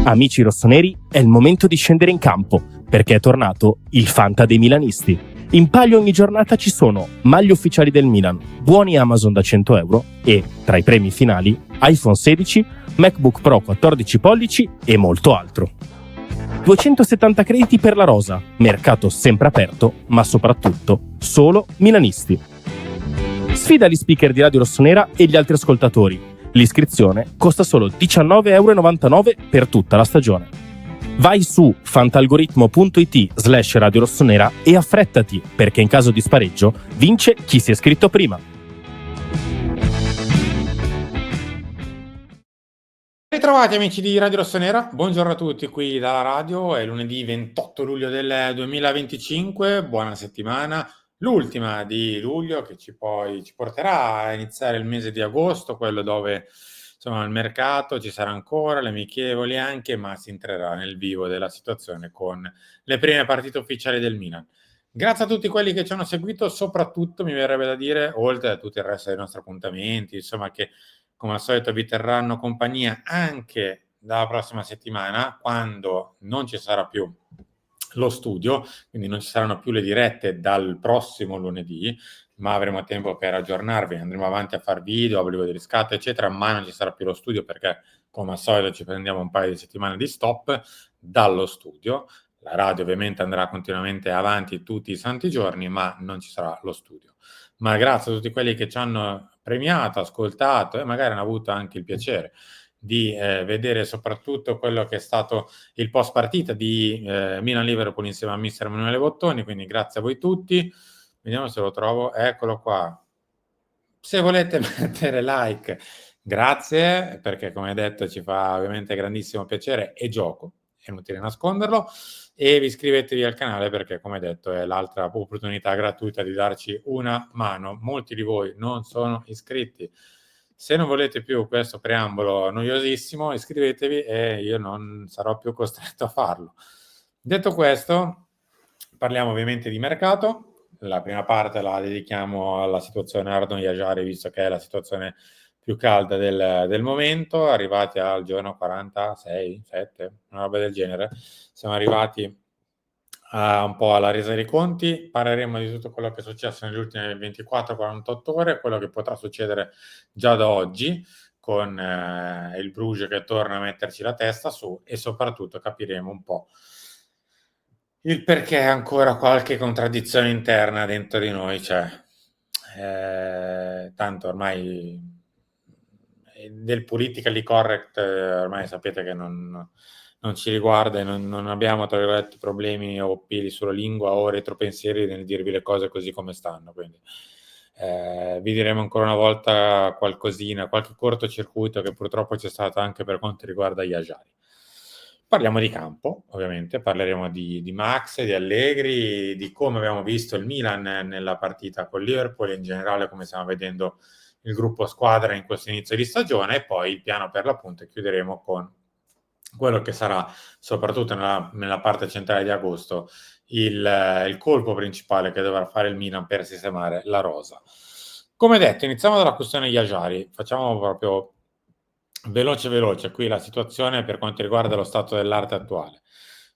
Amici rossoneri, è il momento di scendere in campo, perché è tornato il Fanta dei milanisti. In palio ogni giornata ci sono maglie ufficiali del Milan, buoni Amazon da 100 euro e, tra i premi finali, iPhone 16, MacBook Pro 14 pollici e molto altro. 270 crediti per la rosa, mercato sempre aperto, ma soprattutto solo milanisti. Sfida gli speaker di Radio Rossonera e gli altri ascoltatori. L'iscrizione costa solo 19,99 € per tutta la stagione. Vai su fantalgoritmo.it/Radio Rossonera e affrettati, perché in caso di spareggio vince chi si è iscritto prima. Ritrovati amici di Radio Rossonera, buongiorno a tutti qui dalla radio, è lunedì 28 luglio del 2025, buona settimana, l'ultima di luglio che ci porterà a iniziare il mese di agosto, quello dove insomma il mercato ci sarà ancora, le amichevoli anche, ma si entrerà nel vivo della situazione con le prime partite ufficiali del Milan. Grazie a tutti quelli che ci hanno seguito, soprattutto mi verrebbe da dire, oltre a tutto il resto dei nostri appuntamenti, insomma che come al solito vi terranno compagnia anche dalla prossima settimana, quando non ci sarà più lo studio, quindi non ci saranno più le dirette dal prossimo lunedì, ma avremo tempo per aggiornarvi, andremo avanti a far video, obligo di riscatto, eccetera, ma non ci sarà più lo studio perché, come al solito, ci prendiamo un paio di settimane di stop dallo studio. La radio ovviamente andrà continuamente avanti tutti i santi giorni, ma non ci sarà lo studio. Ma grazie a tutti quelli che ci hanno premiato, ascoltato e magari hanno avuto anche il piacere di vedere soprattutto quello che è stato il post partita di Milan-Liverpool insieme a mister Emanuele Bottoni, quindi grazie a voi tutti. Vediamo se lo trovo, eccolo qua. Se volete mettere like, grazie, perché come detto ci fa ovviamente grandissimo piacere e gioco, è inutile nasconderlo, e vi iscrivetevi al canale perché come detto è l'altra opportunità gratuita di darci una mano. Molti di voi non sono iscritti. Se non volete più questo preambolo noiosissimo, iscrivetevi e io non sarò più costretto a farlo. Detto questo, parliamo ovviamente di mercato. La prima parte la dedichiamo alla situazione Ardon Jajari, visto che è la situazione più calda del momento, arrivati al giorno 46, 7, una roba del genere. Siamo arrivati un po' alla resa dei conti, parleremo di tutto quello che è successo nelle ultime 24-48 ore, quello che potrà succedere già da oggi, con il Bruges che torna a metterci la testa su e soprattutto capiremo un po' il perché ancora qualche contraddizione interna dentro di noi c'è. Tanto ormai del politically correct ormai sapete che non ci riguarda e non abbiamo, tra virgolette, problemi o peli sulla lingua o retropensieri nel dirvi le cose così come stanno. Quindi vi diremo ancora una volta qualcosina, qualche cortocircuito che purtroppo c'è stato anche per quanto riguarda Jajari. Parliamo di campo, ovviamente, parleremo di Max, di Allegri, di come abbiamo visto il Milan nella partita con Liverpool e in generale come stiamo vedendo il gruppo squadra in questo inizio di stagione e poi il piano per l'appunto e chiuderemo con quello che sarà, soprattutto nella parte centrale di agosto, il colpo principale che dovrà fare il Milan per sistemare la rosa. Come detto, iniziamo dalla questione Jajari, facciamo proprio veloce qui la situazione per quanto riguarda lo stato dell'arte attuale.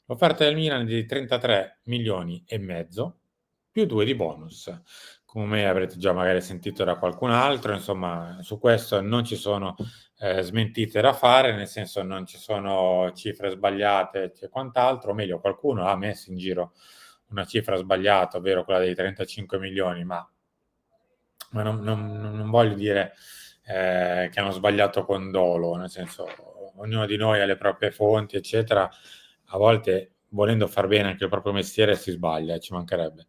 L'offerta del Milan è di 33 milioni e mezzo più 2 di bonus. Come avrete già magari sentito da qualcun altro, insomma, su questo non ci sono smentite da fare, nel senso non ci sono cifre sbagliate e quant'altro, o meglio, qualcuno ha messo in giro una cifra sbagliata, ovvero quella dei 35 milioni, ma non voglio dire che hanno sbagliato con dolo, nel senso ognuno di noi ha le proprie fonti, eccetera. A volte, volendo far bene anche il proprio mestiere, si sbaglia, ci mancherebbe.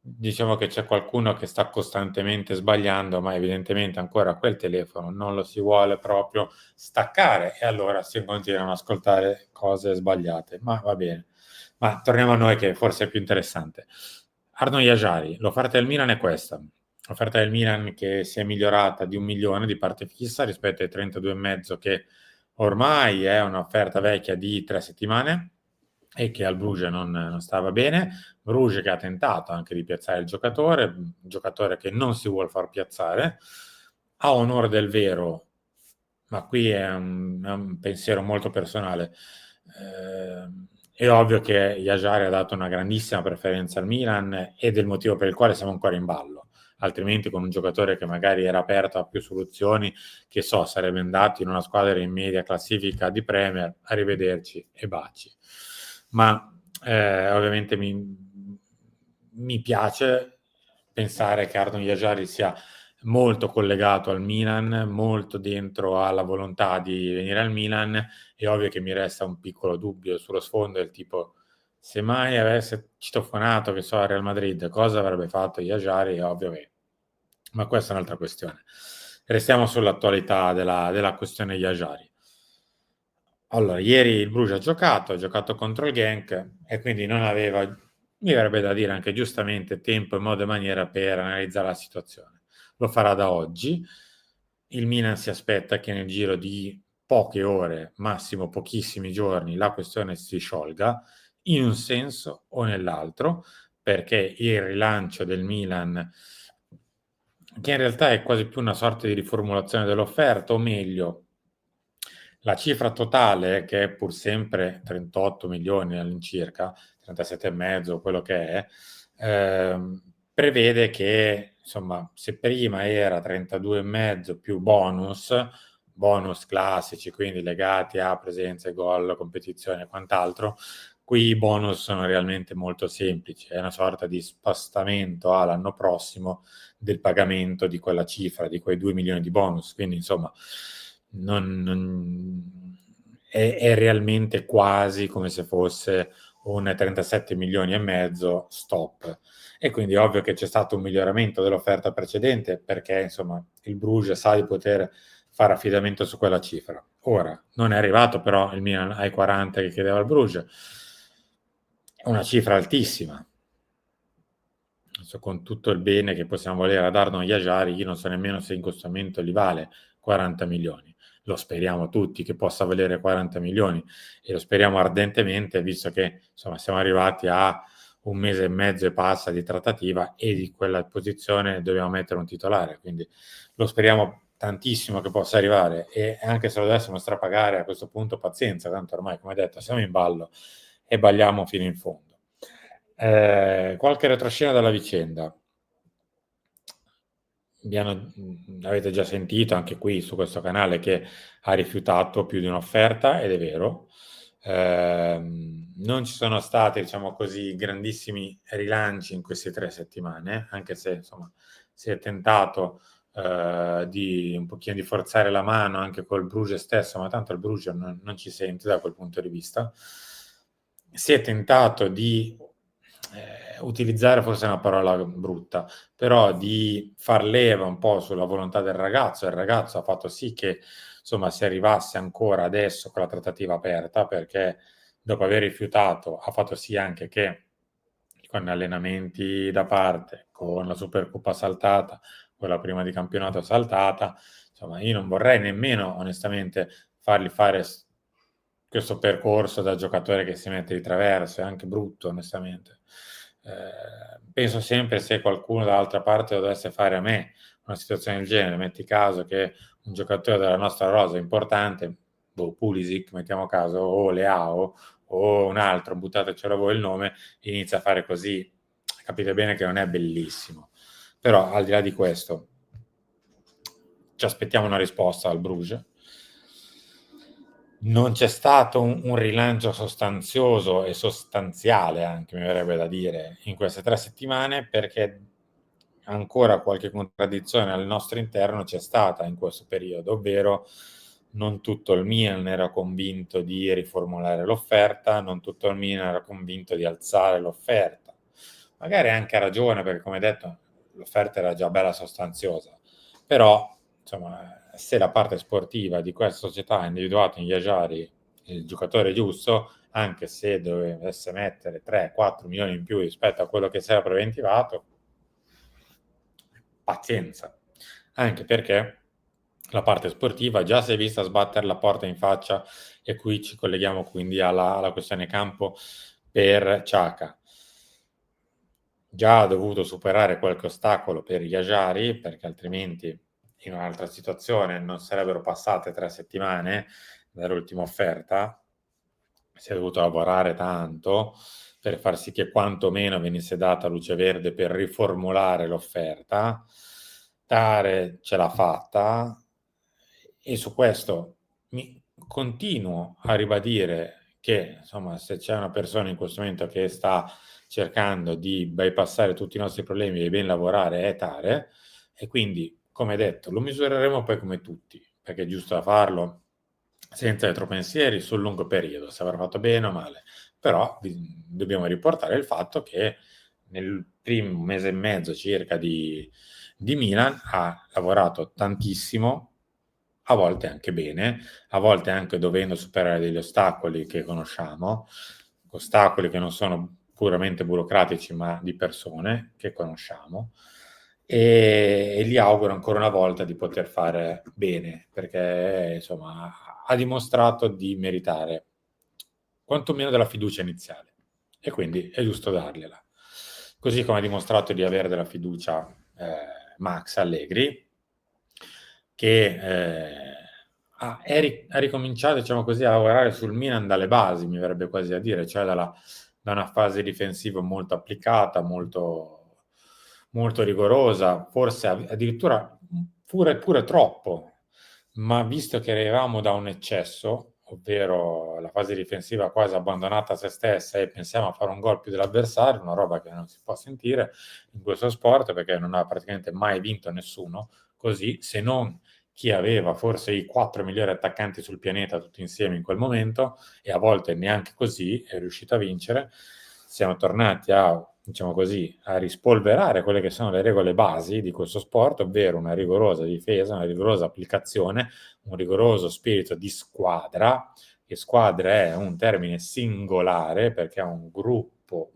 Diciamo che c'è qualcuno che sta costantemente sbagliando, ma evidentemente ancora quel telefono non lo si vuole proprio staccare e allora si continuano ad ascoltare cose sbagliate. Ma va bene. Ma torniamo a noi che forse è più interessante. Ardon Jajari, l'offerta del Milan è questa. L'offerta del Milan che si è migliorata di 1 milione di parte fissa rispetto ai 32,5 che ormai è un'offerta vecchia di 3 settimane e che al Bruges non stava bene. Bruges che ha tentato anche di piazzare il giocatore, un giocatore che non si vuol far piazzare. A onore del vero, ma qui è un pensiero molto personale. È ovvio che Yajari ha dato una grandissima preferenza al Milan ed è il motivo per il quale siamo ancora in ballo. Altrimenti con un giocatore che magari era aperto a più soluzioni, che so, sarebbe andato in una squadra in media classifica di Premier, arrivederci e baci. Ma ovviamente mi piace pensare che Ardon Yajari sia molto collegato al Milan, molto dentro alla volontà di venire al Milan. È ovvio che mi resta un piccolo dubbio sullo sfondo del tipo, se mai avesse citofonato, che so, a Real Madrid, cosa avrebbe fatto Yajari? È ovvio che... Ma questa è un'altra questione. Restiamo sull'attualità della questione Yajari. Allora, ieri il Bruges ha giocato contro il Genk e quindi non aveva, mi verrebbe da dire anche giustamente, tempo, modo e maniera per analizzare la situazione. Lo farà da oggi. Il Milan si aspetta che nel giro di poche ore, massimo pochissimi giorni, la questione si sciolga in un senso o nell'altro, perché il rilancio del Milan, che in realtà è quasi più una sorta di riformulazione dell'offerta, o meglio, la cifra totale, che è pur sempre 38 milioni all'incirca, 37 e mezzo, quello che è, prevede che, insomma, se prima era 32 e mezzo più bonus classici, quindi legati a presenze, gol, competizione e quant'altro, qui i bonus sono realmente molto semplici, è una sorta di spostamento all'anno prossimo del pagamento di quella cifra, di quei 2 milioni di bonus, quindi insomma è realmente quasi come se fosse un 37 milioni e mezzo stop. E quindi è ovvio che c'è stato un miglioramento dell'offerta precedente perché insomma il Bruges sa di poter fare affidamento su quella cifra. Ora, non è arrivato però il Milan ai 40 che chiedeva il Bruges, è una cifra altissima. Adesso, con tutto il bene che possiamo volere ad Ardon Yajari, io non so nemmeno se in questo momento li vale 40 milioni. Lo speriamo tutti che possa valere 40 milioni e lo speriamo ardentemente, visto che insomma siamo arrivati a un mese e mezzo e passa di trattativa e di quella posizione dobbiamo mettere un titolare, quindi lo speriamo tantissimo che possa arrivare e anche se lo dovessimo strapagare a questo punto pazienza, tanto ormai come detto siamo in ballo e balliamo fino in fondo. Qualche retroscena dalla vicenda. Avete già sentito anche qui su questo canale che ha rifiutato più di un'offerta ed è vero. Non ci sono stati, diciamo così, grandissimi rilanci in queste 3 settimane, anche se insomma si è tentato di un pochino di forzare la mano anche col Bruges stesso, ma tanto il Bruges non ci sente da quel punto di vista. Si è tentato di utilizzare forse una parola brutta, però di far leva un po' sulla volontà del ragazzo. Il ragazzo ha fatto sì che insomma si arrivasse ancora adesso con la trattativa aperta, perché dopo aver rifiutato ha fatto sì anche che con allenamenti da parte, con la Supercoppa saltata, con la prima di campionato saltata, insomma io non vorrei nemmeno onestamente fargli fare questo percorso da giocatore che si mette di traverso, è anche brutto onestamente. Penso sempre se qualcuno dall'altra parte lo dovesse fare a me una situazione del genere, metti caso che un giocatore della nostra rosa importante, Pulisic, mettiamo caso, o Leao, o un altro, buttatecelo voi il nome, inizia a fare così, capite bene che non è bellissimo. Però al di là di questo, ci aspettiamo una risposta al Bruges. Non c'è stato un rilancio sostanzioso e sostanziale, anche mi verrebbe da dire, in queste 3 settimane, perché ancora qualche contraddizione al nostro interno c'è stata in questo periodo, ovvero non tutto il Milan era convinto di riformulare l'offerta, non tutto il Milan era convinto di alzare l'offerta. Magari anche ha ragione, perché come detto l'offerta era già bella sostanziosa, però insomma, se la parte sportiva di questa società ha individuato in Yajari il giocatore giusto, anche se dovesse mettere 3-4 milioni in più rispetto a quello che si era preventivato, pazienza. Anche perché la parte sportiva già si è vista sbattere la porta in faccia e qui ci colleghiamo quindi alla questione campo per Xhaka. Già ha dovuto superare qualche ostacolo per Yajari perché altrimenti in un'altra situazione non sarebbero passate 3 settimane dall'ultima offerta, si è dovuto lavorare tanto per far sì che quantomeno venisse data luce verde per riformulare l'offerta. Tare ce l'ha fatta e su questo mi continuo a ribadire che, insomma, se c'è una persona in questo momento che sta cercando di bypassare tutti i nostri problemi e ben lavorare è Tare, e quindi, come detto, lo misureremo poi come tutti, perché è giusto da farlo senza retropensieri sul lungo periodo, se avrà fatto bene o male. Però dobbiamo riportare il fatto che nel primo mese e mezzo circa di Milan ha lavorato tantissimo, a volte anche bene, a volte anche dovendo superare degli ostacoli che conosciamo, ostacoli che non sono puramente burocratici, ma di persone che conosciamo. E gli auguro ancora una volta di poter fare bene, perché insomma ha dimostrato di meritare quantomeno della fiducia iniziale e quindi è giusto dargliela. Così come ha dimostrato di avere della fiducia Max Allegri, che ha ricominciato, diciamo così, a lavorare sul Milan dalle basi, mi verrebbe quasi a dire, cioè da una fase difensiva molto applicata, molto rigorosa, forse addirittura pure troppo, ma visto che arrivavamo da un eccesso, ovvero la fase difensiva quasi abbandonata a se stessa e pensiamo a fare un gol più dell'avversario, una roba che non si può sentire in questo sport perché non ha praticamente mai vinto nessuno così, se non chi aveva forse i 4 migliori attaccanti sul pianeta tutti insieme in quel momento, e a volte neanche così è riuscito a vincere. Siamo tornati a, diciamo così, a rispolverare quelle che sono le regole basi di questo sport, ovvero una rigorosa difesa, una rigorosa applicazione, un rigoroso spirito di squadra, che squadra è un termine singolare perché è un gruppo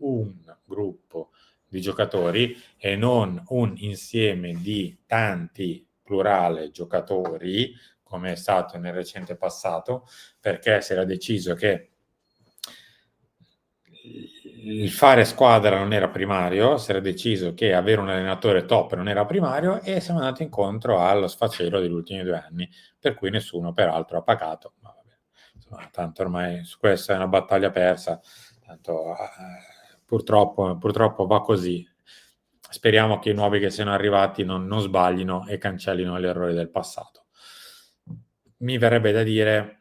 di giocatori e non un insieme di tanti plurale giocatori, come è stato nel recente passato, perché si era deciso che il fare squadra non era primario, si era deciso che avere un allenatore top non era primario e siamo andati incontro allo sfacelo degli ultimi 2 anni, per cui nessuno peraltro ha pagato. Ma vabbè, insomma, tanto ormai su questa è una battaglia persa, tanto purtroppo va così. Speriamo che i nuovi che siano arrivati non sbaglino e cancellino gli errori del passato. Mi verrebbe da dire,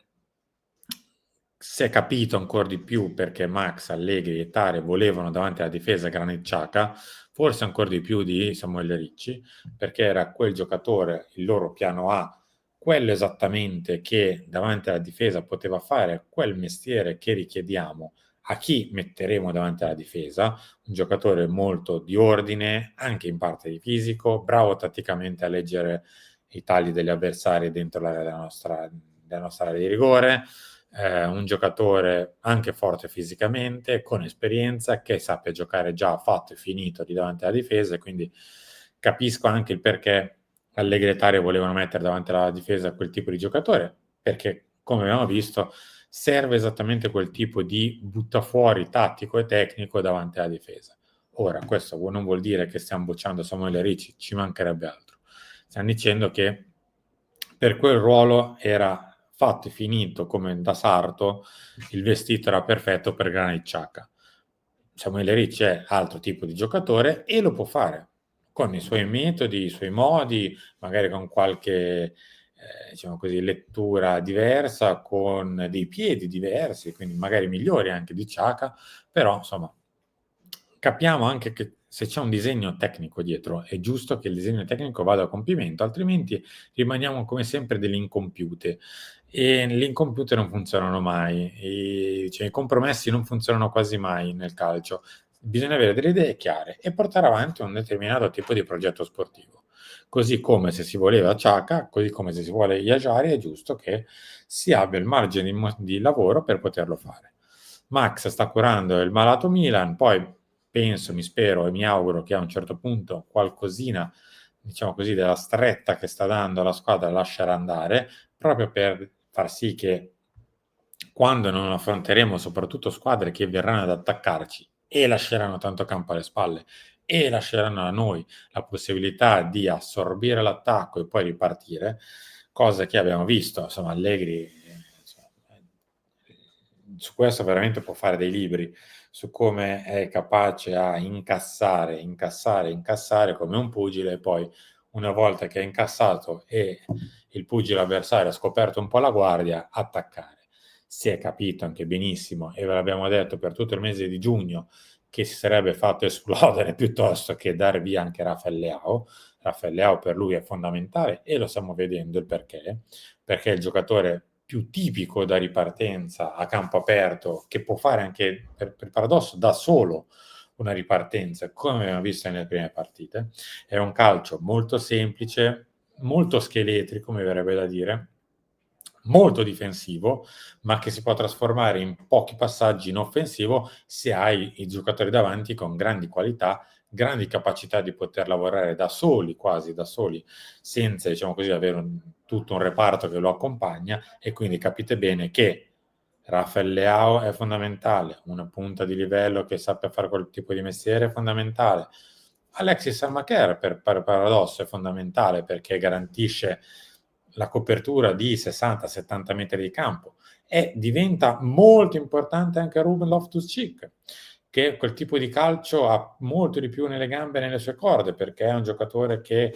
si è capito ancora di più perché Max, Allegri e Tare volevano davanti alla difesa Granit Xhaka, forse ancora di più di Samuele Ricci, perché era quel giocatore, il loro piano A, quello esattamente che davanti alla difesa poteva fare quel mestiere che richiediamo a chi metteremo davanti alla difesa, un giocatore molto di ordine, anche in parte di fisico, bravo tatticamente a leggere i tagli degli avversari dentro l'area della nostra area di rigore, un giocatore anche forte fisicamente, con esperienza, che sappia giocare già fatto e finito di davanti alla difesa, e quindi capisco anche il perché Allegri e Tario volevano mettere davanti alla difesa quel tipo di giocatore, perché come abbiamo visto serve esattamente quel tipo di buttafuori tattico e tecnico davanti alla difesa. Ora, questo non vuol dire che stiamo bocciando Samuele Ricci, ci mancherebbe altro. Stiamo dicendo che per quel ruolo era fatto e finito come da sarto, il vestito era perfetto per Granit Xhaka. Samuele Ricci è altro tipo di giocatore e lo può fare con i suoi metodi, i suoi modi, magari con qualche diciamo così, lettura diversa, con dei piedi diversi, quindi magari migliori anche di Xhaka, però insomma capiamo anche che se c'è un disegno tecnico dietro, è giusto che il disegno tecnico vada a compimento, altrimenti rimaniamo come sempre delle incompiute. E le incompiute non funzionano mai, cioè, i compromessi non funzionano quasi mai nel calcio. Bisogna avere delle idee chiare e portare avanti un determinato tipo di progetto sportivo. Così come se si voleva Xhaka, così come se si vuole Yajari, è giusto che si abbia il margine di lavoro per poterlo fare. Max sta curando il malato Milan, poi penso, mi spero e mi auguro che a un certo punto qualcosina, diciamo così, della stretta che sta dando alla squadra lascerà andare, proprio per far sì che quando non affronteremo soprattutto squadre che verranno ad attaccarci e lasceranno tanto campo alle spalle, e lasceranno a noi la possibilità di assorbire l'attacco e poi ripartire, cosa che abbiamo visto, insomma, Allegri su questo veramente può fare dei libri, su come è capace a incassare, incassare, incassare come un pugile e poi una volta che ha incassato e il pugile avversario ha scoperto un po' la guardia, attaccare. Si è capito anche benissimo, e ve l'abbiamo detto per tutto il mese di giugno, che si sarebbe fatto esplodere piuttosto che dare via anche Rafael Leao. Rafael Leao per lui è fondamentale e lo stiamo vedendo il perché è il giocatore più tipico da ripartenza a campo aperto, che può fare anche, per paradosso, da solo una ripartenza, come abbiamo visto nelle prime partite. È un calcio molto semplice, molto scheletrico, come verrebbe da dire, molto difensivo, ma che si può trasformare in pochi passaggi in offensivo se hai i giocatori davanti con grandi qualità, grandi capacità di poter lavorare da soli, quasi da soli, senza, diciamo così, avere tutto un reparto che lo accompagna, e quindi capite bene che Rafael Leao è fondamentale, una punta di livello che sappia fare quel tipo di mestiere è fondamentale. Alexis Almacher, per paradosso, è fondamentale perché garantisce la copertura di 60-70 metri di campo, e diventa molto importante anche Ruben Loftus-Cheek, che quel tipo di calcio ha molto di più nelle gambe e nelle sue corde, perché è un giocatore che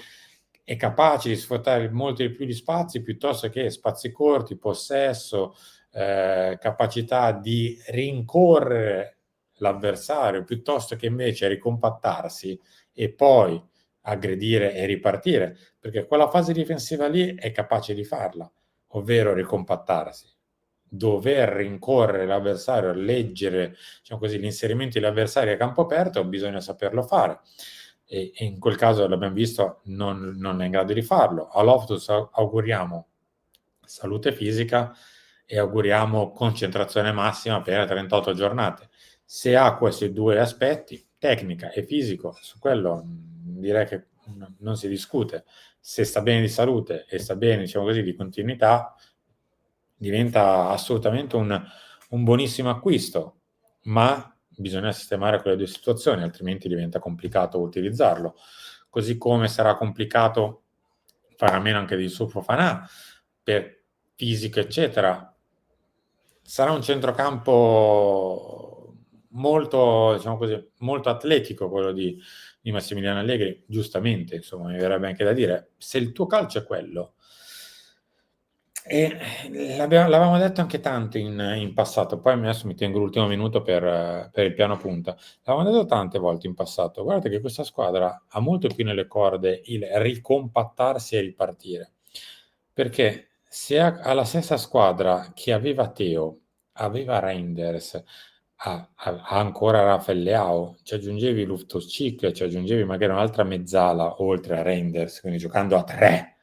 è capace di sfruttare molto di più gli spazi piuttosto che spazi corti, possesso, capacità di rincorrere l'avversario piuttosto che invece ricompattarsi e poi aggredire e ripartire, perché quella fase difensiva lì è capace di farla, ovvero ricompattarsi. Dover rincorrere l'avversario, leggere, diciamo così, l'inserimento degli avversari a campo aperto, bisogna saperlo fare. E in quel caso l'abbiamo visto, non è in grado di farlo. A Loftus auguriamo salute fisica e auguriamo concentrazione massima per 38 giornate. Se ha questi due aspetti, tecnica e fisico, su quello direi che non si discute. Se sta bene di salute e sta bene, diciamo così, di continuità, diventa assolutamente un buonissimo acquisto, ma bisogna sistemare quelle due situazioni, altrimenti diventa complicato utilizzarlo. Così come sarà complicato fare a meno anche di Fofana per fisico, eccetera. Sarà un centrocampo molto, diciamo così, molto atletico quello di Massimiliano Allegri, giustamente, insomma, mi verrebbe anche da dire, se il tuo calcio è quello, e l'avevamo detto anche tanto in passato, poi adesso mi tengo l'ultimo minuto per il piano punta. L'avevamo detto tante volte in passato, guardate che questa squadra ha molto più nelle corde il ricompattarsi e ripartire, perché se ha la stessa squadra che aveva Teo, aveva Reinders, ha ancora Rafael Leao, ci aggiungevi Loftus-Cheek, ci aggiungevi magari un'altra mezzala oltre a Reinders, quindi giocando a 3,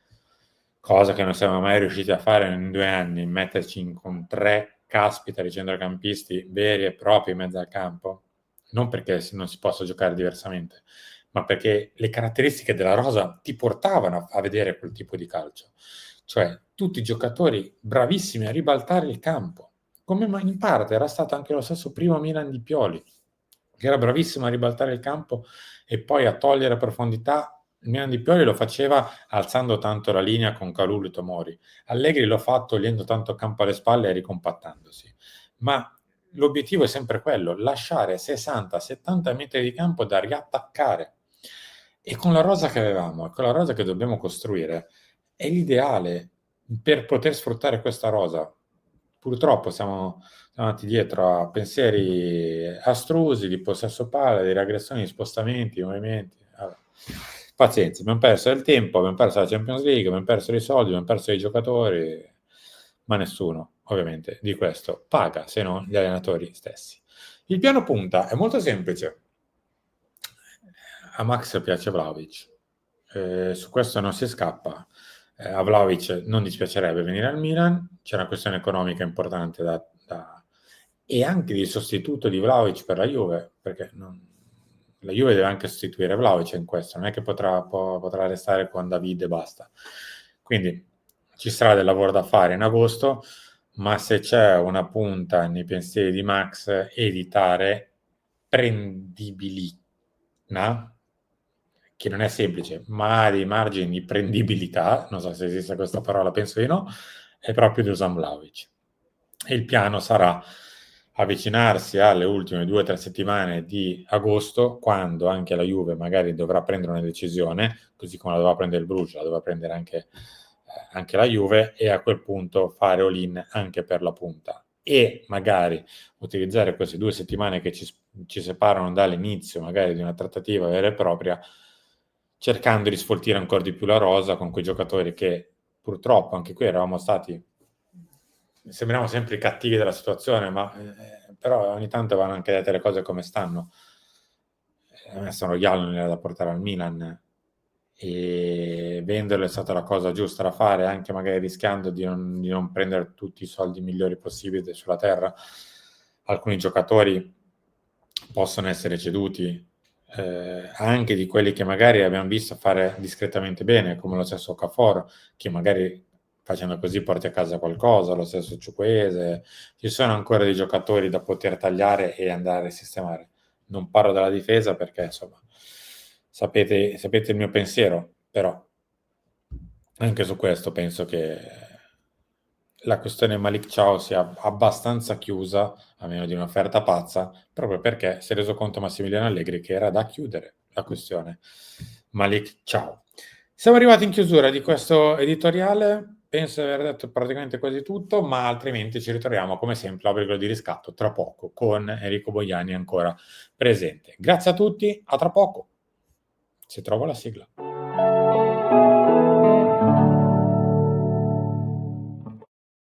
cosa che non siamo mai riusciti a fare in 2 anni, metterci con 3 caspita di centrocampisti veri e propri in mezzo al campo, non perché non si possa giocare diversamente, ma perché le caratteristiche della rosa ti portavano a vedere quel tipo di calcio, cioè tutti giocatori bravissimi a ribaltare il campo, come in parte era stato anche lo stesso primo Milan di Pioli, che era bravissimo a ribaltare il campo e poi a togliere profondità. Il Milan di Pioli lo faceva alzando tanto la linea con Kalulu e Tomori. Allegri lo fa togliendo tanto campo alle spalle e ricompattandosi. Ma l'obiettivo è sempre quello, lasciare 60-70 metri di campo da riattaccare. E con la rosa che avevamo, e con la rosa che dobbiamo costruire, è l'ideale per poter sfruttare questa rosa. Purtroppo siamo andati dietro a pensieri astrusi di possesso palla, di regressioni, di spostamenti, di movimenti. Vabbè. Pazienza, abbiamo perso il tempo, abbiamo perso la Champions League, abbiamo perso i soldi, abbiamo perso i giocatori, ma nessuno, ovviamente, di questo paga, se non gli allenatori stessi. Il piano punta è molto semplice. A Max piace Vlahovic, su questo non si scappa. A Vlahovic non dispiacerebbe venire al Milan, c'è una questione economica importante e anche di sostituto di Vlahovic per la Juve, perché la Juve deve anche sostituire Vlahovic in questo, non è che potrà restare con David e basta. Quindi ci sarà del lavoro da fare in agosto, ma se c'è una punta nei pensieri di Max, editare prendibilina, che non è semplice, ma ha dei margini di prendibilità, non so se esiste questa parola, penso di no, è proprio Dusan Vlahovic. E il piano sarà avvicinarsi alle ultime 2 o 3 settimane di agosto, quando anche la Juve magari dovrà prendere una decisione, così come la doveva prendere il Bruges, la doveva prendere anche la Juve, e a quel punto fare all-in anche per la punta. E magari utilizzare queste 2 settimane che ci separano dall'inizio magari di una trattativa vera e propria, cercando di sfoltire ancora di più la rosa con quei giocatori che purtroppo anche qui sembriamo sempre i cattivi della situazione, ma però ogni tanto vanno anche dette le cose come stanno. A me sono Yalon da portare al Milan, e venderlo è stata la cosa giusta da fare, anche magari rischiando di non prendere tutti i soldi migliori possibili sulla terra. Alcuni giocatori possono essere ceduti, anche di quelli che magari abbiamo visto fare discretamente bene, come lo stesso Okafor, che magari facendo così porti a casa qualcosa, lo stesso Ciukwueze. Ci sono ancora dei giocatori da poter tagliare e andare a sistemare. Non parlo della difesa perché, insomma, sapete il mio pensiero, però anche su questo penso che la questione Malik Ciao sia abbastanza chiusa, a meno di un'offerta pazza, proprio perché si è reso conto Massimiliano Allegri che era da chiudere la questione Malik Ciao. Siamo arrivati in chiusura di questo editoriale, penso di aver detto praticamente quasi tutto, ma altrimenti ci ritroviamo come sempre a Brigolo di Riscatto tra poco con Enrico Boiani ancora presente. Grazie a tutti, a tra poco. Si trova la sigla.